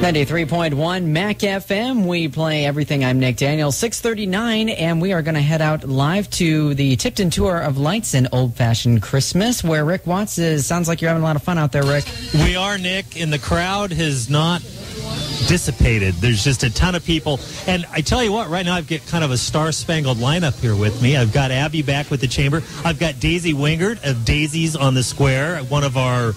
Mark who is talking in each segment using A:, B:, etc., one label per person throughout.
A: 93.1 Mac FM. We play everything. I'm Nick Daniels, 6:39, and we are going to head out live to the Tipton Tour of Lights and Old-Fashioned Christmas, where Rick Watts is. Sounds like you're having a lot of fun out there, Rick.
B: We are, Nick, and the crowd has not dissipated. There's just a ton of people. And I tell you what, right now I've got kind of a star-spangled lineup here with me. I've got Abby back with the chamber. I've got Daisy Wingert of Daisy's on the Square, one of our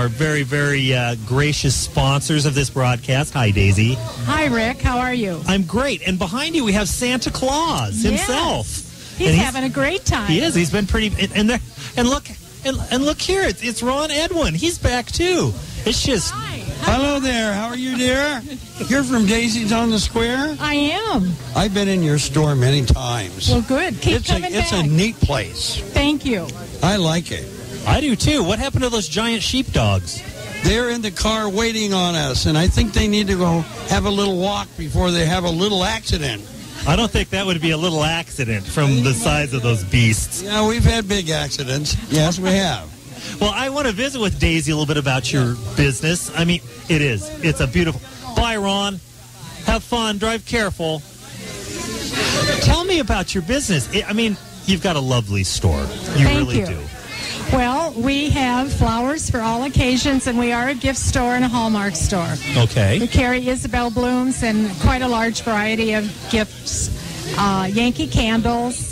B: very, very gracious sponsors of this broadcast. Hi, Daisy.
C: Hi, Rick. How are you?
B: I'm great. And behind you, we have Santa Claus himself.
C: Yes. He's having a great time.
B: He is. He's been pretty. And look here. It's Ron Edwin. He's back too. It's just.
C: Hi.
D: Hello there. How are you, dear? You're from Daisy's on the Square?
C: I am.
D: I've been in your store many times.
C: Well, good. Keep coming back.
D: It's a neat place.
C: Thank you.
D: I like it.
B: I do, too. What happened to those giant sheepdogs?
D: They're in the car waiting on us, and I think they need to go have a little walk before they have a little accident.
B: I don't think that would be a little accident from the size of those beasts.
D: Yeah, we've had big accidents. Yes, we have.
B: Well, I want to visit with Daisy a little bit about your business. I mean, it's a beautiful... Bye, Ron. Have fun. Drive careful. Tell me about your business. You've got a lovely store. You really do.
C: Well, we have flowers for all occasions, and we are a gift store and a Hallmark store.
B: Okay.
C: We carry Isabel blooms and quite a large variety of gifts, Yankee candles.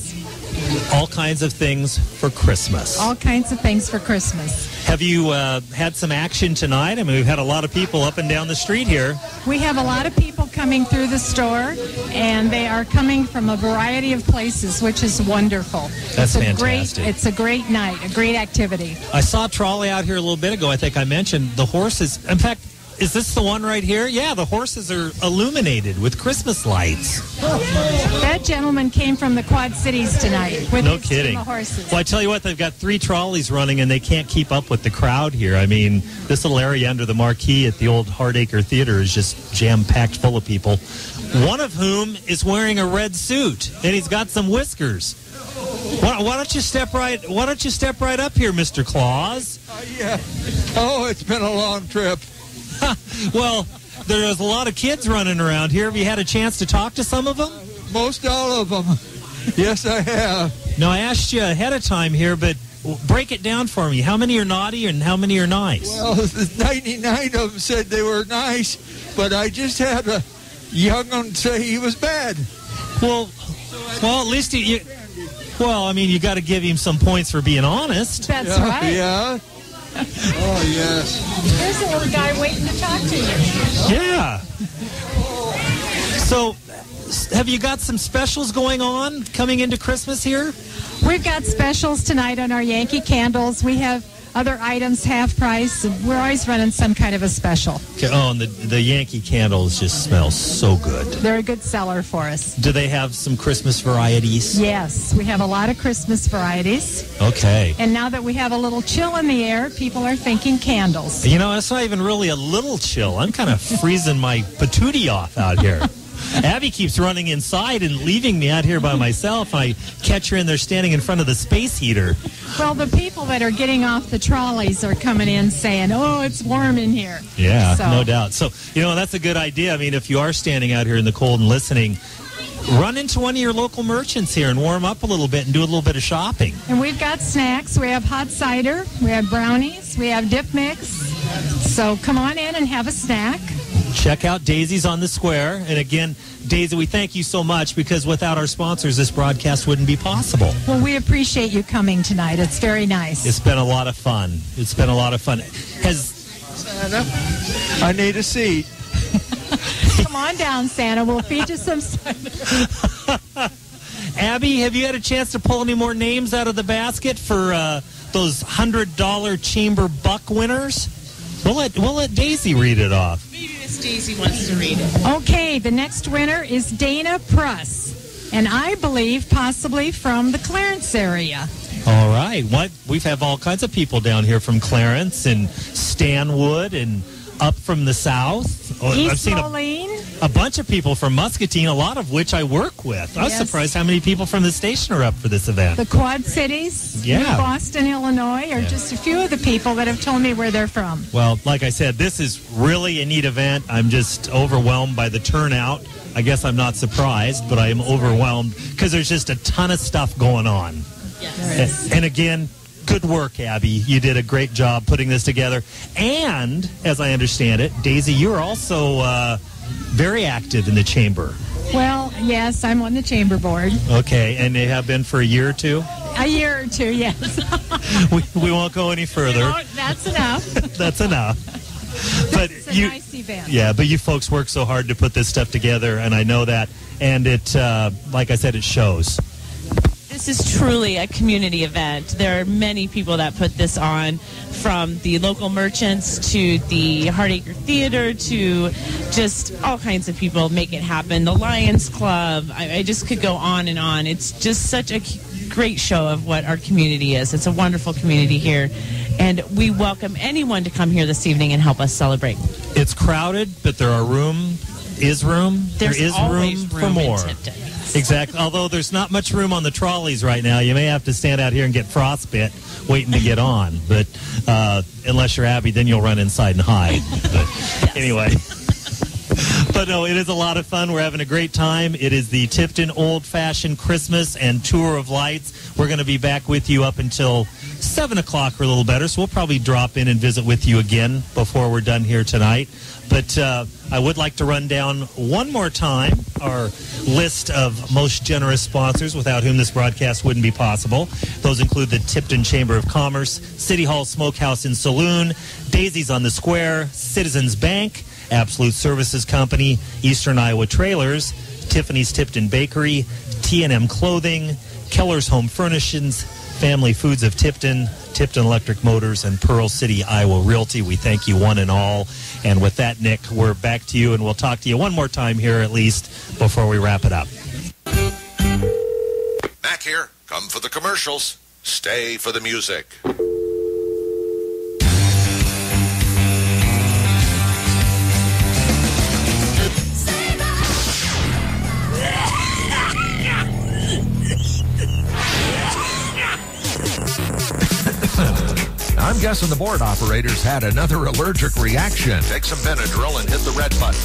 B: All kinds of things for Christmas.
C: All kinds of things for Christmas.
B: Have you had some action tonight? I mean, we've had a lot of people up and down the street here.
C: We have a lot of people coming through the store, and they are coming from a variety of places, which is wonderful.
B: That's fantastic.
C: It's a great night, a great activity.
B: I saw a trolley out here a little bit ago. I think I mentioned the horses. In fact, is this the one right here? Yeah, the horses are illuminated with Christmas lights.
C: That gentleman came from the Quad Cities tonight with
B: no
C: his
B: kidding.
C: team of horses.
B: Well, I tell you what, they've got 3 trolleys running, and they can't keep up with the crowd here. I mean, this little area under the marquee at the old Hardacre Theater is just jam-packed full of people, one of whom is wearing a red suit, and he's got some whiskers. Why don't you step right up here, Mr. Claus?
E: Yeah. Oh, it's been a long trip.
B: Well, there's a lot of kids running around here. Have you had a chance to talk to some of them?
E: Most all of them. Yes, I have.
B: Now, I asked you ahead of time here, but break it down for me. How many are naughty and how many are nice?
E: Well, 99 of them said they were nice, but I just had a young one say he was bad.
B: Well, at least you got to give him some points for being honest.
C: That's right.
E: Yeah. Oh, yes.
C: There's a little guy waiting to talk to you.
B: Yeah. So, have you got some specials going on coming into Christmas here?
C: We've got specials tonight on our Yankee candles. We have other items half price. We're always running some kind of a special.
B: Okay. Oh, and the Yankee candles just smell so good.
C: They're a good seller for us.
B: Do they have some Christmas varieties?
C: Yes, we have a lot of Christmas varieties.
B: Okay.
C: And now that we have a little chill in the air, people are thinking candles.
B: You know, it's not even really a little chill. I'm kind of freezing my patootie off out here. Abby keeps running inside and leaving me out here by myself. I catch her in there standing in front of the space heater.
C: Well, the people that are getting off the trolleys are coming in saying, oh, it's warm in here.
B: Yeah, no doubt. So, that's a good idea. I mean, if you are standing out here in the cold and listening, run into one of your local merchants here and warm up a little bit and do a little bit of shopping.
C: And we've got snacks. We have hot cider. We have brownies. We have dip mix. So come on in and have a snack.
B: Check out Daisy's on the Square. And again, Daisy, we thank you so much because without our sponsors, this broadcast wouldn't be possible.
C: Well, we appreciate you coming tonight. It's very nice.
B: It's been a lot of fun.
E: Santa, I need a seat.
C: Come on down, Santa. We'll feed you some.
B: Abby, have you had a chance to pull any more names out of the basket for those $100 chamber buck winners? We'll let Daisy read it off.
F: Maybe Miss Daisy wants to read it.
C: Okay, the next winner is Dana Pruss, and I believe possibly from the Clarence area.
B: All right. We've had all kinds of people down here from Clarence and Stanwood and up from the south.
C: East Moline.
B: a bunch of people from Muscatine, a lot of which I work with. I was surprised how many people from the station are up for this event.
C: The Quad Cities, Boston, Illinois, are just a few of the people that have told me where they're from.
B: Well, like I said, this is really a neat event. I'm just overwhelmed by the turnout. I guess I'm not surprised, but I am overwhelmed because there's just a ton of stuff going on.
F: Yes.
B: And again, good work, Abby. You did a great job putting this together. And, as I understand it, Daisy, you're also very active in the chamber.
C: Well, yes, I'm on the chamber board.
B: Okay, and they have been for a year or two?
C: A year or two, yes.
B: we won't go any further.
C: That's enough.
B: That's enough. But
C: it's a nice event.
B: Yeah, but you folks work so hard to put this stuff together, and I know that. And it, like I said, it shows.
F: This is truly a community event. There are many people that put this on, from the local merchants to the Hardacre Theater to just all kinds of people make it happen. The Lions Club, I just could go on and on. It's just such a great show of what our community is. It's a wonderful community here, and we welcome anyone to come here this evening and help us celebrate.
B: It's crowded, but there is room.
F: There's
B: there is
F: always
B: room for more.
F: in Tipton.
B: Exactly. Although there's not much room on the trolleys right now. You may have to stand out here and get frostbit waiting to get on. But unless you're Abby, then you'll run inside and hide. But anyway. But no, it is a lot of fun. We're having a great time. It is the Tipton Old-Fashioned Christmas and Tour of Lights. We're going to be back with you up until 7 o'clock or a little better. So we'll probably drop in and visit with you again before we're done here tonight. But I would like to run down one more time our list of most generous sponsors without whom this broadcast wouldn't be possible. Those include the Tipton Chamber of Commerce, City Hall Smokehouse and Saloon, Daisy's on the Square, Citizens Bank, Absolute Services Company, Eastern Iowa Trailers, Tiffany's Tipton Bakery, T&M Clothing, Keller's Home Furnishings, Family Foods of Tipton, Tipton Electric Motors, and Pearl City, Iowa Realty. We thank you one and all. And with that, Nick, we're back to you, and we'll talk to you one more time here at least before we wrap it up.
G: Back here. Come for the commercials. Stay for the music.
H: I'm guessing the board operators had another allergic reaction.
G: Take some Benadryl and hit the red button.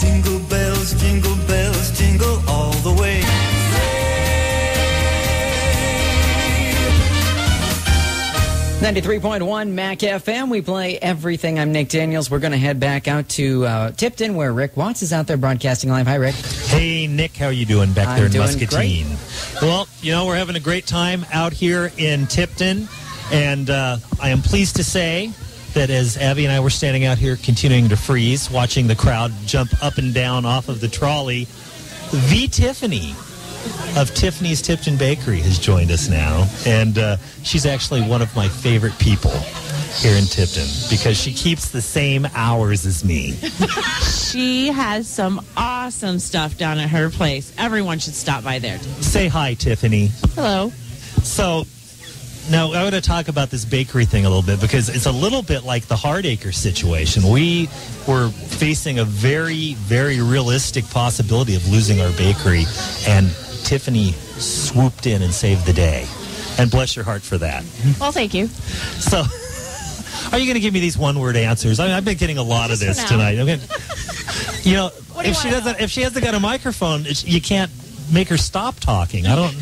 I: Jingle bells, jingle all the way.
A: 93.1 Mac FM. We play everything. I'm Nick Daniels. We're going to head back out to Tipton, where Rick Watts is out there broadcasting live. Hi, Rick.
B: Hey, Nick. How are you doing back there in Muscatine?
A: Great.
B: Well, you know, we're having a great time out here in Tipton, and I am pleased to say that as Abby and I were standing out here continuing to freeze, watching the crowd jump up and down off of the trolley, the Tiffany of Tiffany's Tipton Bakery has joined us now, and she's actually one of my favorite people here in Tipton because she keeps the same hours as me.
F: She has some awesome stuff down at her place. Everyone should stop by there.
B: Say hi, Tiffany.
F: Hello.
B: So, now I want to talk about this bakery thing a little bit because it's a little bit like the Hardacre situation. We were facing a very, very realistic possibility of losing our bakery, and Tiffany swooped in and saved the day. And bless your heart for that.
J: Well, thank you.
B: So, are you going to give me these one-word answers? I mean, I've been getting a lot of this tonight. Okay. You know, if she hasn't got a microphone, you can't make her stop talking. I don't.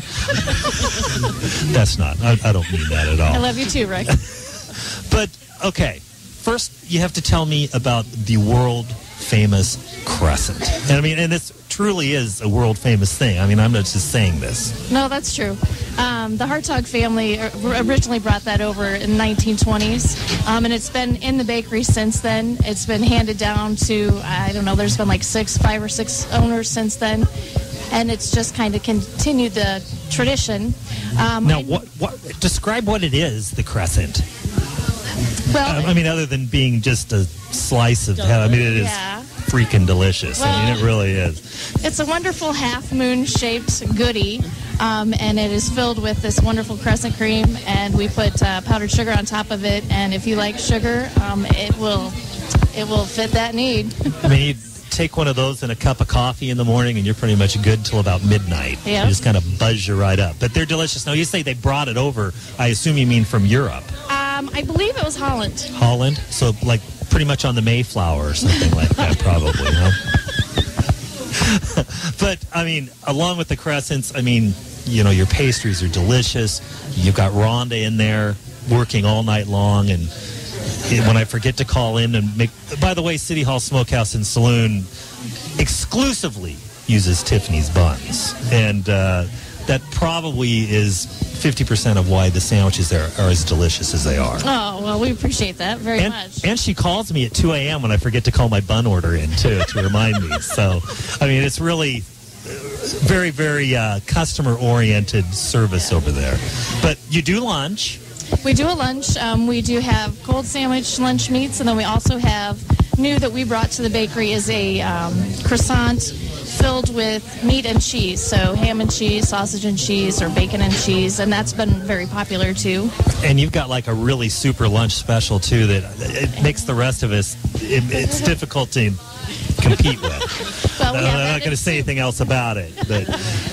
B: That's not. I don't mean that at all.
J: I love you too, Rick.
B: But okay, first you have to tell me about the world famous crescent. And I mean, and this truly is a world famous thing. I mean, I'm not just saying this.
J: No, that's true. The Hartog family originally brought that over in the 1920s, and it's been in the bakery since then. It's been handed down to, I don't know, there's been like 5 or 6 owners since then, and it's just kind of continued the tradition.
B: Now, what describe what it is, the crescent.
J: Well,
B: I mean, other than being just a slice of heaven, I mean, it is freaking delicious.
J: Well,
B: I mean, it really is.
J: It's a wonderful half-moon shaped goodie and it is filled with this wonderful crescent cream, and we put powdered sugar on top of it. And if you like sugar, it will fit that need.
B: I mean, you take one of those and a cup of coffee in the morning, and you're pretty much good till about midnight.
J: Yep.
B: You just kind of buzz you right up. But they're delicious. Now, you say they brought it over. I assume you mean from Europe.
J: I believe it was Holland.
B: Holland? So, like, pretty much on the Mayflower or something like that, probably, huh? But, I mean, along with the crescents, I mean, you know, your pastries are delicious. You've got Rhonda in there working all night long. And when I forget to call in and make... By the way, City Hall Smokehouse and Saloon exclusively uses Tiffany's buns. And that probably is 50% of why the sandwiches there are as delicious as they are.
J: Oh, well, we appreciate that very much.
B: And she calls me at 2 a.m. when I forget to call my bun order in, too, to remind me. So, I mean, it's really very, very customer-oriented service over there. But you do lunch.
J: We do a lunch. We do have cold sandwich lunch meats, and then we also have, new that we brought to the bakery is a croissant filled with meat and cheese. So ham and cheese, sausage and cheese, or bacon and cheese, and that's been very popular too.
B: And you've got like a really super lunch special too that it makes the rest of us, it's difficult to compete with.
J: Well,
B: I'm not going to say anything else about it. But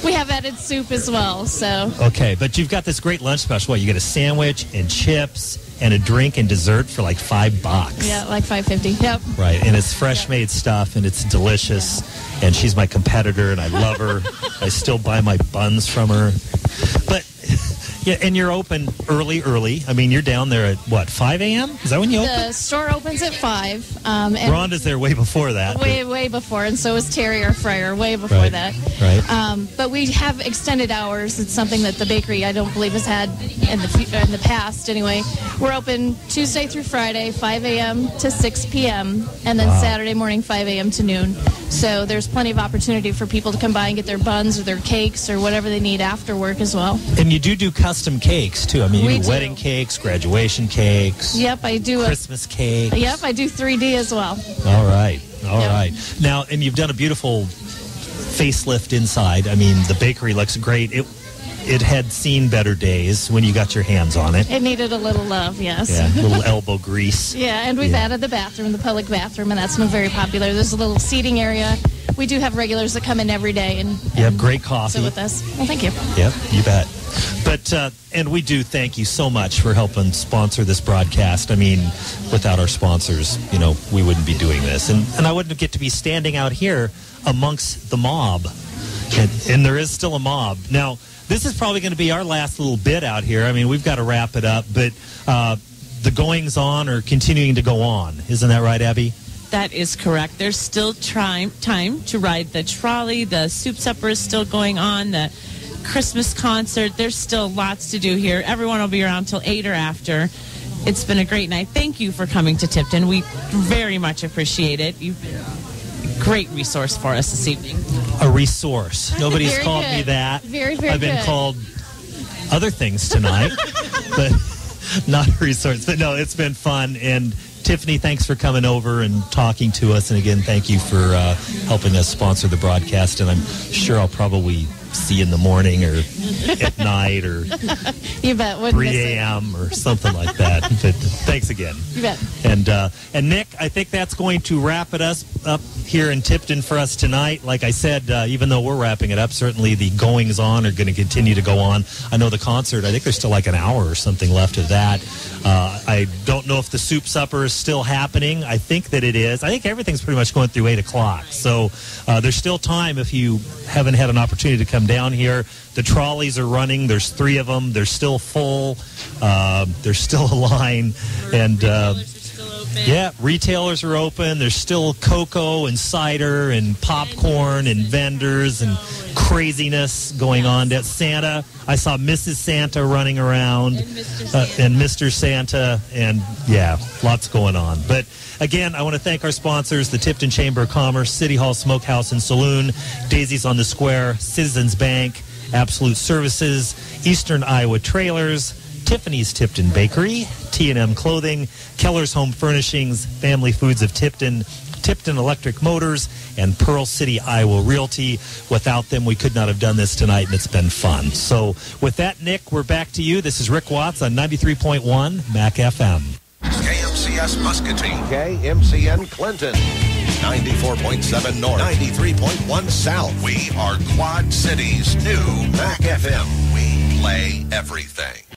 J: we have added soup as well. So
B: okay, but you've got this great lunch special. What, you get a sandwich and chips and a drink and dessert for like $5.
J: Yeah, like $5.50. Yep.
B: Right, and it's fresh made stuff and it's delicious. Yeah. And she's my competitor and I love her. I still buy my buns from her. But yeah, and you're open early. I mean, you're down there at, what, 5 a.m.? Is that when you open?
J: The store opens at 5. And
B: Rhonda's there way before that.
J: Way before, and so is Terry, our fryer, way before that.
B: Right.
J: But we have extended hours. It's something that the bakery, I don't believe, has had in the past anyway. We're open Tuesday through Friday, 5 a.m. to 6 p.m., and then Saturday morning, 5 a.m. to noon. So there's plenty of opportunity for people to come by and get their buns or their cakes or whatever they need after work as well.
B: And you do custom cakes, too. I mean, you do wedding cakes, graduation cakes.
J: Yep, I do.
B: Christmas cakes.
J: Yep, I do 3D as well.
B: All right. Now, and you've done a beautiful facelift inside. I mean, the bakery looks great. It had seen better days when you got your hands on it.
J: It needed a little love, yes.
B: Yeah, a little elbow grease.
J: Yeah, and we've added the bathroom, the public bathroom, and that's been very popular. There's a little seating area. We do have regulars that come in every day and
B: you have great coffee.
J: Sit with us. Well, thank you.
B: Yep, you bet. But, and we do thank you so much for helping sponsor this broadcast. I mean, without our sponsors, you know, we wouldn't be doing this. And I wouldn't get to be standing out here amongst the mob. And there is still a mob. Now, this is probably going to be our last little bit out here. I mean, we've got to wrap it up. But the goings-on are continuing to go on. Isn't that right, Abby?
F: That is correct. There's still time to ride the trolley. The soup supper is still going on. The Christmas concert. There's still lots to do here. Everyone will be around till 8 or after. It's been a great night. Thank you for coming to Tipton. We very much appreciate it. You've been a great resource for us this evening.
B: A resource. Nobody's
J: Very
B: called
J: good.
B: me that.
J: Very
B: I've been
J: good.
B: called other things tonight, but not a resource. But no, it's been fun. And Tiffany, thanks for coming over and talking to us. And again, thank you for helping us sponsor the broadcast. And I'm sure I'll probably see you in the morning or at night or
J: You bet.
B: 3 a.m. or something like that. But thanks again.
J: You bet.
B: And Nick, I think that's going to wrap it up here in Tipton for us tonight. Like I said, even though we're wrapping it up, certainly the goings-on are going to continue to go on. I know the concert, I think there's still like an hour or something left of that. I don't know if the soup supper is still happening. I think that it is. I think everything's pretty much going through 8 o'clock. So there's still time if you haven't had an opportunity to come down here. The trolleys are running. There's 3 of them. They're still full. There's still a line. And yeah, retailers are open. There's still cocoa and cider and popcorn and vendors and craziness going on. That Santa, I saw Mrs. Santa running around and Mr. Santa, and yeah, lots going on. But again, I want to thank our sponsors, the Tipton Chamber of Commerce, City Hall Smokehouse and Saloon, Daisy's on the Square, Citizens Bank, Absolute Services, Eastern Iowa Trailers, Tiffany's Tipton Bakery, T&M Clothing, Keller's Home Furnishings, Family Foods of Tipton, Tipton Electric Motors, and Pearl City Iowa Realty. Without them, we could not have done this tonight, and it's been fun. So with that, Nick, we're back to you. This is Rick Watts on 93.1 MAC FM.
G: KMCS Muscatine, KMCN Clinton, 94.7 North, 93.1 South. We are Quad Cities' new MAC FM. We play everything.